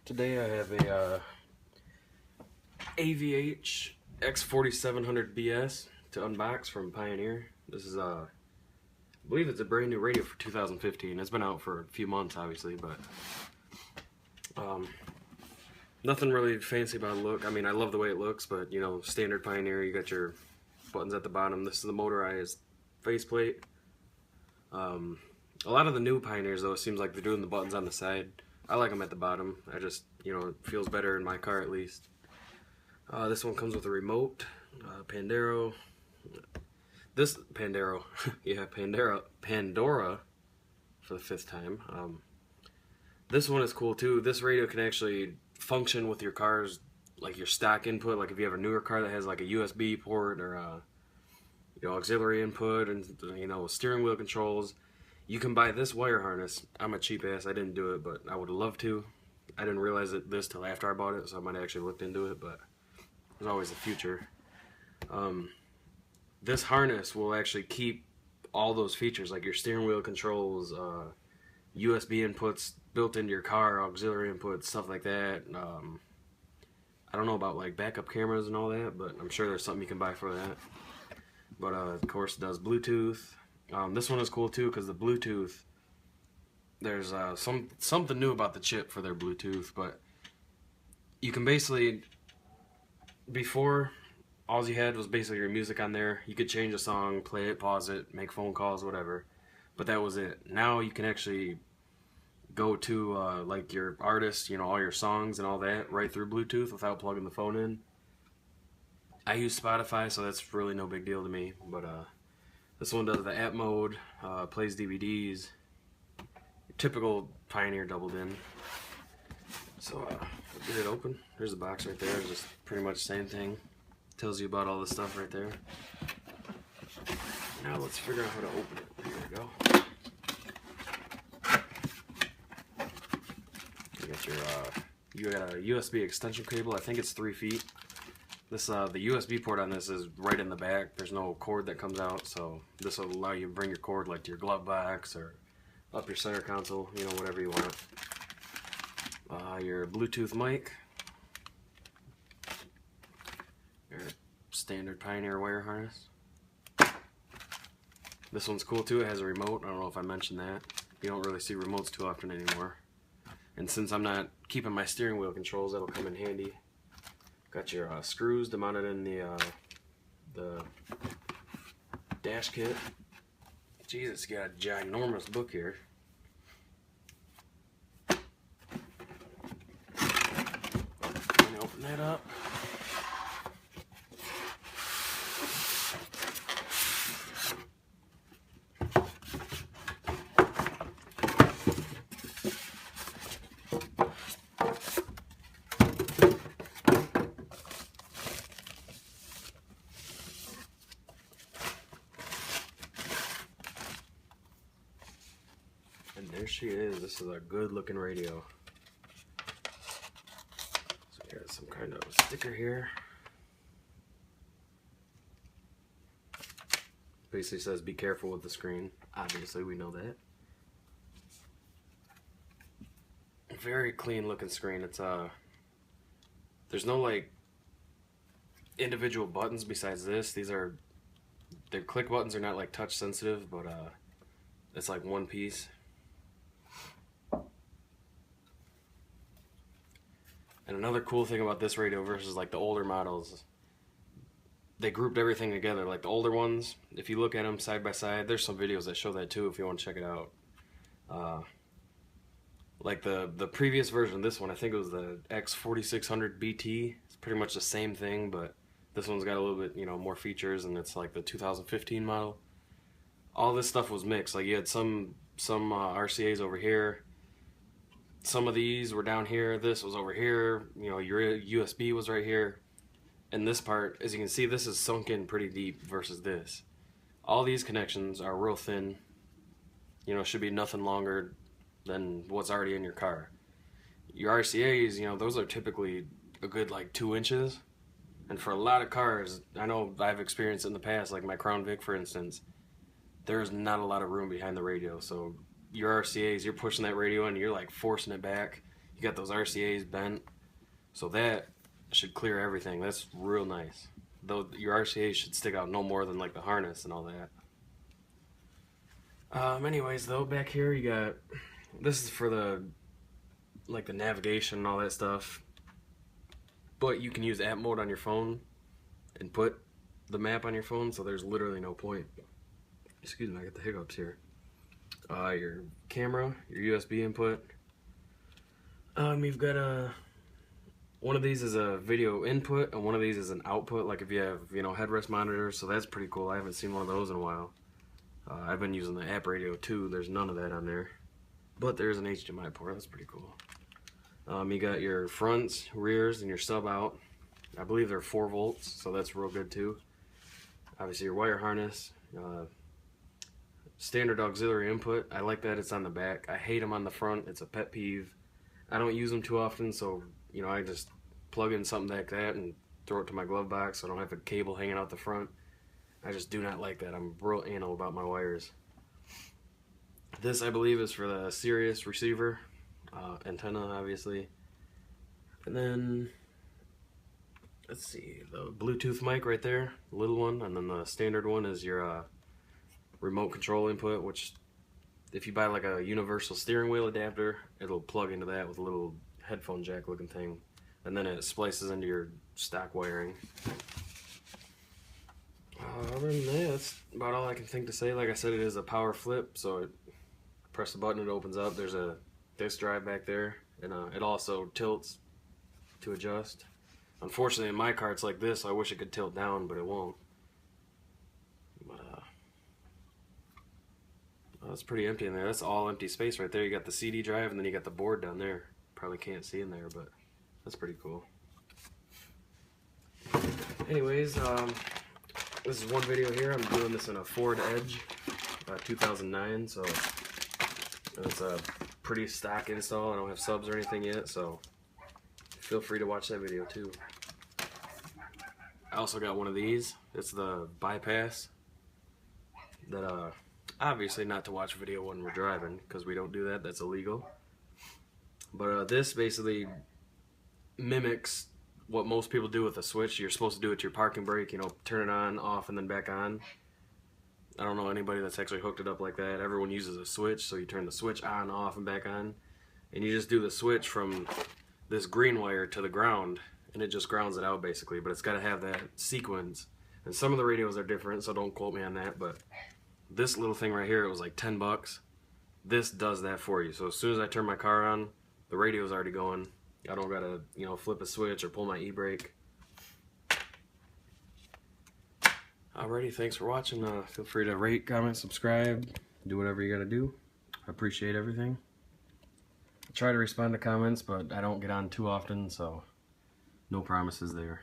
Today I have a AVH-X4700BS to unbox from Pioneer. This is I believe it's a brand new radio for 2015. It's been out for a few months, obviously, but nothing really fancy about the look. I mean, I love the way it looks, but you know, standard Pioneer. You got your buttons at the bottom. This is the motorized faceplate. A lot of the new Pioneers, though, it seems like they're doing the buttons on the side. I like them at the bottom. I just, you know, it feels better in my car at least. This one comes with a remote, Pandora. This Pandora, yeah, Pandora for the 5th time. This one is cool too. This radio can actually function with your car's, like your stock input. Like if you have a newer car that has like a USB port or you know, auxiliary input and, you know, steering wheel controls. You can buy this wire harness. I'm a cheap ass. I didn't do it, but I would have loved to. I didn't realize this till after I bought it, so I might have actually looked into it, but there's always the future. This harness will actually keep all those features, like your steering wheel controls, USB inputs built into your car, auxiliary inputs, stuff like that. I don't know about like backup cameras and all that, but I'm sure there's something you can buy for that. But of course it does Bluetooth. This one is cool too because the Bluetooth, there's something new about the chip for their Bluetooth, but you can basically, before, all you had was basically your music on there. You could change a song, play it, pause it, make phone calls, whatever, but that was it. Now you can actually go to like your artist, you know, all your songs and all that right through Bluetooth without plugging the phone in. I use Spotify, so that's really no big deal to me, but this one does the app mode, plays DVDs, typical Pioneer doubled in. So get it open. There's the box right there. It's just pretty much the same thing. Tells you about all the stuff right there. Now let's figure out how to open it. Here we go. You got a USB extension cable. I think it's 3 feet. This the USB port on this is right in the back. There's no cord that comes out, so this will allow you to bring your cord like to your glove box or up your center console, you know, whatever you want. Your Bluetooth mic, your standard Pioneer wire harness. This one's cool too. It has a remote. I don't know if I mentioned that. You don't really see remotes too often anymore. And since I'm not keeping my steering wheel controls, that'll come in handy. Got your screws to mount it in the dash kit. Jesus, you got a ginormous book here. Open that up. And there she is. This is a good looking radio. So we got some kind of sticker here. Basically says be careful with the screen. Obviously we know that. Very clean looking screen. It's there's no like individual buttons besides this. Their click buttons are not like touch sensitive, but it's like one piece. And another cool thing about this radio versus like the older models, they grouped everything together. Like the older ones, if you look at them side by side, there's some videos that show that too if you want to check it out. Like the previous version of this one, I think it was the X4600BT. It's pretty much the same thing, but this one's got a little bit, you know, more features, and it's like the 2015 model. All this stuff was mixed. Like you had some RCAs over here. Some of these were down here, this was over here, you know, your USB was right here. And this part, as you can see, this is sunk in pretty deep versus this. All these connections are real thin. You know, should be nothing longer than what's already in your car. Your RCAs, you know, those are typically a good like 2 inches. And for a lot of cars, I know I've experienced it in the past, like my Crown Vic for instance, there's not a lot of room behind the radio, so your RCAs, you're pushing that radio in, you're like forcing it back. You got those RCAs bent, so that should clear everything. That's real nice. Though your RCAs should stick out no more than like the harness and all that. Anyways, though, back here you got, this is for the like the navigation and all that stuff. But you can use app mode on your phone and put the map on your phone, so there's literally no point. Excuse me, I got the hiccups here. Your camera, your USB input. You've got one of these is a video input and one of these is an output, like if you have, you know, headrest monitors, so that's pretty cool. I haven't seen one of those in a while. I've been using the app radio too. There's none of that on there, but there's an HDMI port. That's pretty cool. You got your fronts, rears, and your sub out. I believe they're 4 volts, so that's real good too. Obviously your wire harness, standard auxiliary input. I like that it's on the back. I hate them on the front. It's a pet peeve. I don't use them too often, so you know, I just plug in something like that and throw it to my glove box so I don't have a cable hanging out the front. I just do not like that. I'm real anal about my wires. This, I believe, is for the Sirius receiver antenna, obviously. And then, let's see, the Bluetooth mic right there, the little one, and then the standard one is your remote control input, which if you buy like a universal steering wheel adapter, it'll plug into that with a little headphone jack looking thing, and then it splices into your stock wiring. Other than that, that's about all I can think to say. Like I said, it is a power flip, so it press the button, it opens up. There's a disc drive back there, and it also tilts to adjust. Unfortunately, in my car, it's like this. So I wish it could tilt down, but it won't. But that's pretty empty in there. That's all empty space right there. You got the CD drive, and then you got the board down there. Probably can't see in there, but that's pretty cool. Anyways, this is one video here. I'm doing this in a Ford Edge 2009, so it's a pretty stock install. I don't have subs or anything yet, so feel free to watch that video too. I also got one of these. It's the bypass that obviously not to watch video when we're driving, because we don't do that. That's illegal. But this basically mimics what most people do with a switch. You're supposed to do it to your parking brake, you know, turn it on, off, and then back on. I don't know anybody that's actually hooked it up like that. Everyone uses a switch, so you turn the switch on, off, and back on. And you just do the switch from this green wire to the ground, and it just grounds it out basically. But it's got to have that sequence. And some of the radios are different, so don't quote me on that. But this little thing right here, it was like 10 bucks. This does that for you. So as soon as I turn my car on, the radio's already going. I don't gotta, you know, flip a switch or pull my e-brake. Alrighty, thanks for watching. Feel free to rate, comment, subscribe, do whatever you gotta do. I appreciate everything. I try to respond to comments, but I don't get on too often, so no promises there.